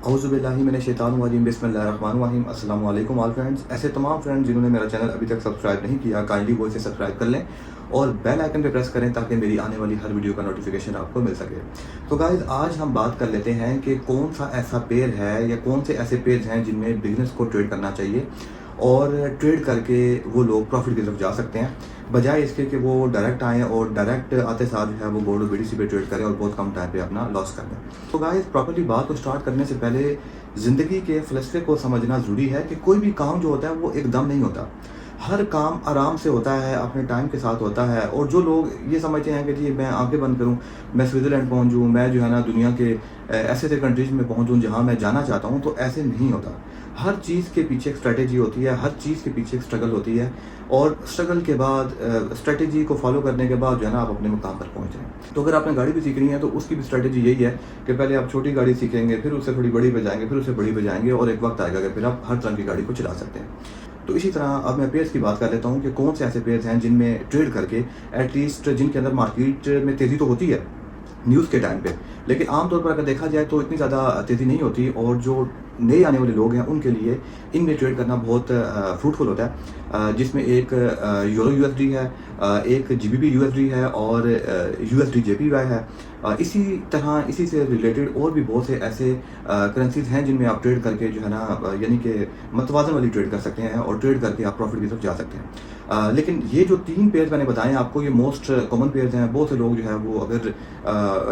औज़ु बिल्लाहि मिनश शैतानिर रजीम बिस्मिल्लाहिर्रहमानिर्रहीम। अस्सलाम वालेकुम ऑल फ्रेंड्स। ऐसे तमाम फ्रेंड्स जिन्होंने मेरा चैनल अभी तक सब्सक्राइब नहीं किया, काइंडली वो इसे सब्सक्राइब कर लें और बेल आइकन पे प्रेस करें ताकि मेरी आने वाली हर वीडियो का नोटिफिकेशन आपको मिल सके। तो गाइस, आज हम बात कर लेते हैं कि कौन सा ऐसा पेयर है या कौन से ऐसे पेयर्स हैं जिनमें बिजनेस को ट्रेड करना चाहिए और ट्रेड करके वो लोग प्रॉफिट की तरफ जा सकते हैं, बजाय इसके कि वो डायरेक्ट आएँ और डायरेक्ट आते साथ जो है वो गोल्ड और बीटीसी पे ट्रेड करें और बहुत कम टाइम पे अपना लॉस कर दें। तो गाइस, प्रॉपर्ली बात को स्टार्ट करने से पहले ज़िंदगी के फ़लसफ़े को समझना ज़रूरी है कि कोई भी काम जो होता है वो एकदम नहीं होता। हर काम आराम से होता है, अपने टाइम के साथ होता है। और जो लोग ये समझते हैं कि जी मैं आंखें बंद करूं, मैं स्विट्ज़रलैंड पहुंचूं, मैं जो है ना दुनिया के ऐसे ऐसे कंट्रीज़ में पहुंचूं जहां मैं जाना चाहता हूं, तो ऐसे नहीं होता। हर चीज़ के पीछे एक स्ट्रेटेजी होती है, हर चीज़ के पीछे एक स्ट्रगल होती है और स्ट्रगल के बाद स्ट्रेटेजी को फॉलो करने के बाद जो है ना आप अपने मुकाम पर पहुँच जाएँ। तो अगर आपने गाड़ी भी सीखनी है तो उसकी भी स्ट्रेटेजी यही है कि पहले आप छोटी गाड़ी सीखेंगे, फिर उससे थोड़ी बड़ी पे जाएंगे, फिर उससे बड़ी पे जाएंगे और एक वक्त आएगा कि फिर आप हर तरह की गाड़ी को चला सकते हैं। तो इसी तरह अब मैं पेयर्स की बात कर लेता हूँ कि कौन से ऐसे पेयर्स हैं जिनमें ट्रेड करके एटलीस्ट जिनके अंदर मार्केट में तेज़ी तो होती है न्यूज़ के टाइम पे, लेकिन आमतौर पर अगर देखा जाए तो इतनी ज़्यादा तेज़ी नहीं होती और जो नए आने वाले लोग हैं उनके लिए इनमें ट्रेड करना बहुत फ्रूटफुल होता है, जिसमें एक यूरो यूएसडी है, एक जीबीपी यूएसडी है और यूएसडी जेपीवाई है। इसी तरह इसी से रिलेटेड और भी बहुत से ऐसे करेंसीज हैं जिनमें आप ट्रेड करके जो है ना यानी कि मतवाज़न वाली ट्रेड कर सकते हैं और ट्रेड करके आप प्रॉफिट की तरफ जा सकते हैं। लेकिन ये जो तीन पेयर्स मैंने बताए हैं आपको, ये मोस्ट कॉमन पेयर्स हैं। बहुत से लोग जो है वो अगर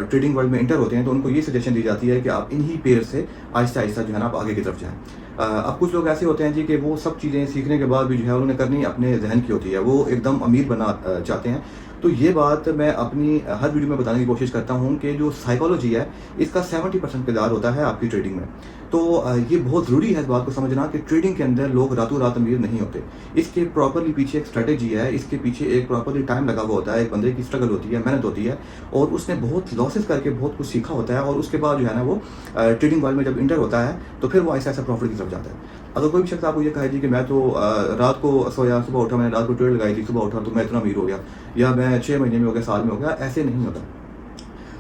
ट्रेडिंग वर्ल्ड में इंटर होते हैं तो उनको ये सजेशन दी जाती है कि आप इन्हीं पेयर से आहिस्ता आहिस्ता जो है ना आप आगे की तरफ जाएँ। अब कुछ लोग ऐसे होते हैं जी कि वो सब चीज़ें सीखने के बाद भी जो है उन्होंने करनी अपने जहन की होती है, वो एकदम अमीर बनना चाहते हैं। तो ये बात मैं अपनी हर वीडियो में बताने की कोशिश करता हूँ कि जो साइकोलॉजी है इसका 70% किरदार होता है आपकी ट्रेडिंग में। तो ये बहुत ज़रूरी है इस बात को समझना कि ट्रेडिंग के अंदर लोग रातों रात अमीर नहीं होते। इसके प्रॉपरली पीछे एक स्ट्रेटेजी है, इसके पीछे एक प्रॉपरली टाइम लगा हुआ होता है, एक बंदे की स्ट्रगल होती है, मेहनत होती है और उसने बहुत लॉसेस करके बहुत कुछ सीखा होता है और उसके बाद जो है ना वो ट्रेडिंग वर्ल्ड में जब इंटर होता है तो फिर वो ऐसा ऐसा प्रॉफिट की तरफ जाता है। अगर कोई भी शख्स आपको ये कहे जी कि मैं तो रात को सोया, सुबह उठा, मैंने रात को ट्रेड लगाई थी, सुबह उठा तो मैं इतना अमीर हो गया, या मैं 6 महीने में हो गया, साल में हो गया, ऐसे नहीं होता।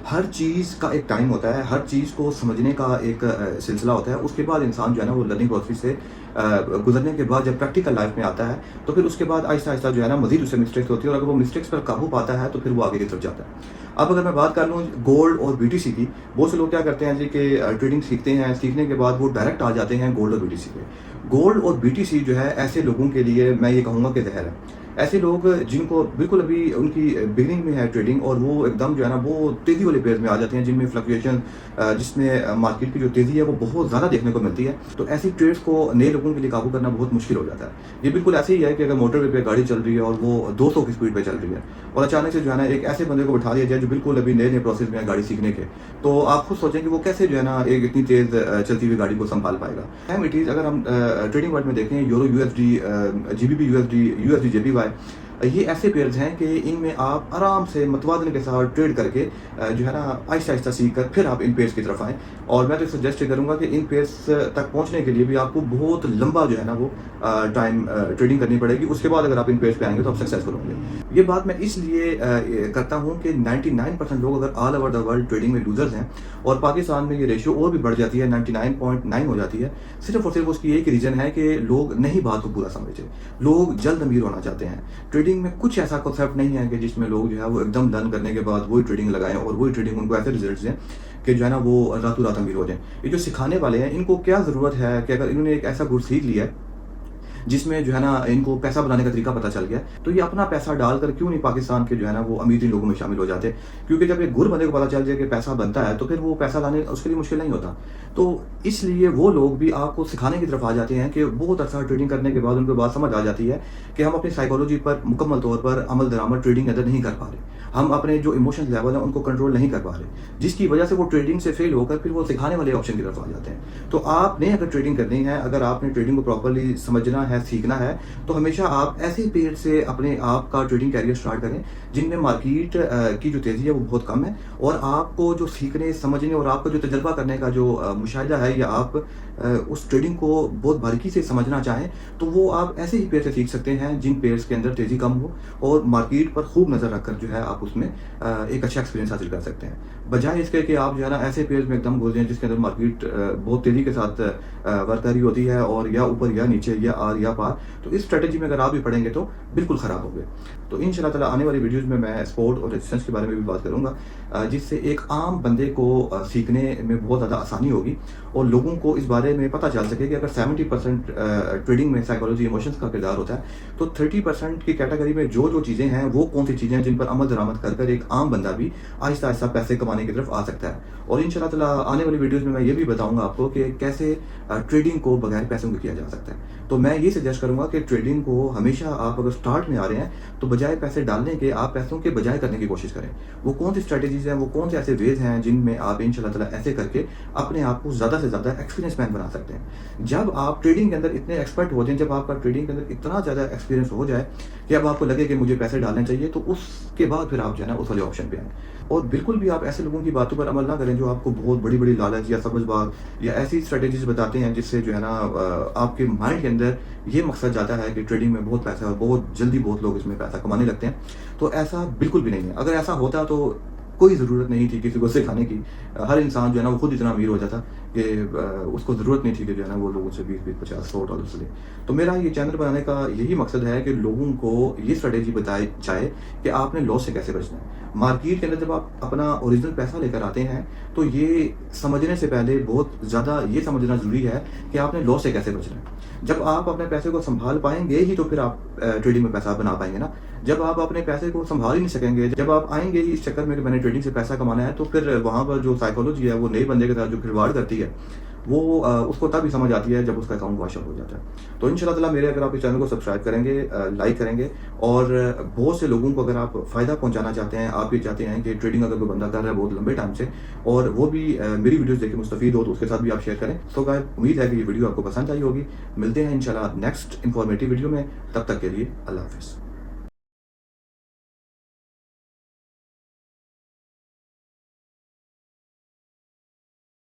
हर चीज़ का एक टाइम होता है, हर चीज़ को समझने का एक सिलसिला होता है। उसके बाद इंसान जो है ना वो लर्निंग प्रोसेस से गुजरने के बाद जब प्रैक्टिकल लाइफ में आता है तो फिर उसके बाद आहिस्ता आहिस्ता जो है ना मज़ीद उससे मिस्टेक्स होती है और अगर वो मिस्टेक्स पर काबू पाता है तो फिर वो आगे की तरफ जाता है। अब अगर मैं बात कर लूँ गोल्ड और बीटीसी की, बहुत से लोग क्या करते हैं जी कि ट्रेडिंग सीखते हैं, सीखने के बाद वो डायरेक्ट आ जाते हैं गोल्ड और बीटीसी पे। गोल्ड और बीटीसी जो है ऐसे लोगों के लिए मैं ये कहूँगा कि जहर है। ऐसे लोग जिनको बिल्कुल अभी उनकी बिगिनिंग में है ट्रेडिंग और वो एकदम जो है ना वो तेज़ी वाले पेयर्स में आ जाते हैं जिनमें फ्लक्चुएशन, जिसमें मार्केट की जो तेज़ी है वो बहुत ज़्यादा देखने को मिलती है। तो ऐसी ट्रेड्स को नए लोगों के लिए काबू करना बहुत मुश्किल हो जाता है। ये बिल्कुल ऐसे ही है कि अगर मोटरवे पे गाड़ी चल रही है और वो 200 की स्पीड पे चल रही है और अचानक से जो है ना एक ऐसे बंदे को बिठा दिया जाए जो बिल्कुल अभी नए नए प्रोसेस में है गाड़ी सीखने के, तो आप खुद सोचें कि वो कैसे जो है ना एक इतनी तेज़ चलती हुई गाड़ी को संभाल पाएगा। टाइम इट इज़, अगर हम ट्रेडिंग वर्ल्ड में देखें euro USD, GBP USD, USD JPY, ये ऐसे पेयर्स हैं कि इनमें आप आराम से मतवादन के साथ ट्रेड करके जो है ना आहिस्ता आहिस्ता सीख कर फिर आप इन पेयर्स की तरफ आएँ। और मैं तो सजेस्ट करूँगा कि इन पेयर्स तक पहुँचने के लिए भी आपको बहुत लंबा जो है ना वो टाइम ट्रेडिंग करनी पड़ेगी। उसके बाद अगर आप इन पेयर्स पे आएंगे तो आप सक्सेसफुल होंगे। ये बात मैं इसलिए करता हूँ कि 99% लोग अगर all over the world trading में लूजर्स हैं और पाकिस्तान में ये रेशियो और भी बढ़ जाती है, 99.9 हो जाती है, सिर्फ और सिर्फ उसकी एक रीज़न है कि लोग नहीं बात को पूरा समझते। लोग जल्द अमीर होना चाहते हैं। ट्रेडिंग में कुछ ऐसा कॉन्सेप्ट नहीं है कि जिसमें लोग जो है वो एकदम लर्न करने के बाद वही ट्रेडिंग लगाएं और वही ट्रेडिंग उनको ऐसे रिजल्ट्स दें कि जो है ना वो रातों रात अमीर हो जाएं। ये जो सिखाने वाले हैं इनको क्या ज़रूरत है कि अगर इन्होंने एक ऐसा गुर सीख लिया है जिसमें जो है ना इनको पैसा बनाने का तरीका पता चल गया, तो ये अपना पैसा डालकर क्यों नहीं पाकिस्तान के जो है ना वो अमीर लोगों में शामिल हो जाते। क्योंकि जब एक गुर बंदे को पता चल जाए कि पैसा बनता है तो फिर वो पैसा लाने उसके लिए मुश्किल नहीं होता। तो इसलिए वो लोग भी आपको सिखाने की तरफ आ जाते हैं कि बहुत अच्छा ट्रेडिंग करने के बाद उनको बात समझ आ जाती है कि हम अपनी साइकोलॉजी पर मुकम्मल तौर पर अमल दरामद ट्रेडिंग के अंदर नहीं कर पा रहे, हम अपने जो इमोशंस लेवल है उनको कंट्रोल नहीं कर पा रहे, जिसकी वजह से वो ट्रेडिंग से फेल होकर फिर वो सिखाने वाले ऑप्शन की तरफ आ जाते हैं। तो आपने अगर ट्रेडिंग करनी है, अगर आपने ट्रेडिंग को प्रॉपरली समझना ہے, سیکھنا ہے, تو ہمیشہ آپ ایسے پیئر سے اپنے آپ کا ٹریڈنگ کیریئر سٹارٹ کریں جن میں مارکیٹ کی جو تیزی ہے وہ بہت کم ہے, اور آپ کو جو سیکھنے, سمجھنے اور آپ کو جو تجربہ کرنے کا جو مشاہدہ ہے, یا آپ اس ٹریڈنگ کو بہت باریکی سے سمجھنا چاہیں, تو وہ آپ ایسے ہی پیئر سے سیکھ سکتے ہیں جن پیئرس کے اندر تیزی کم ہو اور مارکیٹ پر خوب نظر رکھ کر جو ہے آپ اس میں ایک اچھا ایکسپیرینس حاصل کر سکتے ہیں, بجائے اس کے کہ آپ جو ہے نا ایسے پیئرز میں ایک دم گھس جائیں جس کے اندر مارکیٹ بہت تیزی کے ساتھ ورک کر رہی ہوتی ہے اور یا اوپر یا نیچے یا آر یا پار. تو اس اسٹریٹجی میں اگر آپ بھی پڑھیں گے تو بالکل خراب ہو گئے. تو ان شاء اللہ تعالیٰ آنے والی ویڈیوز میں اسپورٹ اور ریزسٹنس کے بارے میں بھی بات کروں گا, جس سے ایک عام بندے کو سیکھنے میں بہت زیادہ آسانی ہوگی اور لوگوں کو اس بارے میں پتہ چل سکے کہ اگر 70% ٹریڈنگ میں سائیکالوجی ایموشنس کا کردار ہوتا ہے, تو 30% کی کیٹیگری میں جو چیزیں ہیں وہ کون سی چیزیں ہیں جن پر عمل درآمد کر ایک عام بندہ بھی آہستہ آہستہ پیسے کمانے کی طرف آ سکتا ہے. اور ان شاء اللہ تعالیٰ آنے والی ویڈیوز میں یہ بھی بتاؤں گا آپ کو کہ کیسے ٹریڈنگ کو بغیر پیسوں کے کیا جا سکتا ہے. تو میں یہ سجیسٹ کروں گا کہ ٹریڈنگ کو ہمیشہ آپ اگر سٹارٹ میں آ رہے ہیں تو بجائے پیسے ڈالنے کے آپ پیسوں کے بجائے کرنے کی کوشش کریں. وہ کون سی اسٹریٹجیز ہیں, وہ کون سے ایسے ویز ہیں جن میں آپ ان شاء اللہ تعالیٰ ایسے کر کے اپنے آپ کو زیادہ سے زیادہ ایکسپیرینس مین بنا سکتے ہیں. جب آپ ٹریڈنگ کے اندر اتنے ایکسپرٹ ہو جائیں, جب آپ کا ٹریڈنگ کے اندر اتنا زیادہ ایکسپیرینس ہو جائے کہ اب آپ کو لگے کہ مجھے پیسے ڈالنے چاہیے, تو اس کے بعد پھر آپ جو ہے نا اس والے آپشن پہ آئیں. اور بالکل بھی آپ ایسے لوگوں کی باتوں پر عمل نہ کریں جو آپ کو بہت بڑی بڑی لالچ یا سبز باغ یا ایسی اسٹریٹجیز بتاتے ہیں جس سے جو ہے نا آپ کے مائنڈ کے اندر یہ مقصد جاتا ہے کہ ٹریڈنگ میں بہت پیسہ ہے اور بہت جلدی بہت لوگ اس میں پیسہ کمانے لگتے ہیں. تو ایسا بالکل بھی نہیں ہے. اگر ایسا ہوتا تو کوئی ضرورت نہیں تھی کسی کو سکھانے کی. ہر انسان جو ہے نا وہ خود اتنا امیر ہو جاتا کہ اس کو ضرورت نہیں تھی کہ جو ہے نا وہ لوگوں سے 20-50-100 ڈالر لے. تو میرا یہ چینل بنانے کا یہی مقصد ہے کہ لوگوں کو یہ اسٹریٹجی بتائی جائے کہ آپ نے لاس سے کیسے بچنا ہے. مارکیٹ کے اندر جب آپ اپنا اوریجنل پیسہ لے کر آتے ہیں تو یہ سمجھنے سے پہلے بہت زیادہ یہ سمجھنا ضروری ہے کہ آپ نے لاس سے کیسے بچنا ہے. جب آپ اپنے پیسے کو سنبھال پائیں گے ہی تو پھر آپ ٹریڈنگ میں پیسہ بنا پائیں گے نا. جب آپ اپنے پیسے کو سنبھال ہی نہیں سکیں گے, جب آپ آئیں گے ہی اس چکر میں کہ میں نے ٹریڈنگ سے پیسہ کمانا ہے, تو پھر وہاں پر جو سائیکالوجی ہے وہ نئے بندے کے ساتھ جو کھلواڑ کرتی ہے وہ اس کو تب ہی سمجھ آتی ہے جب اس کا اکاؤنٹ واش آؤٹ ہو جاتا ہے. تو ان شاء اللہ تعالیٰ میرے اگر آپ اس چینل کو سبسکرائب کریں گے, لائک کریں گے, اور بہت سے لوگوں کو اگر آپ فائدہ پہنچانا چاہتے ہیں, آپ یہ چاہتے ہیں کہ ٹریڈنگ اگر کوئی بندہ کر رہا ہے بہت لمبے ٹائم سے اور وہ بھی میری ویڈیوز دیکھ کے مستفید ہو, تو اس کے ساتھ بھی آپ شیئر کریں. تو گائز امید ہے کہ یہ ویڈیو آپ کو پسند آئی ہوگی. ملتے ہیں انشاءاللہ نیکسٹ انفارمیٹیو ویڈیو میں. تب تک کے لیے اللہ حافظ.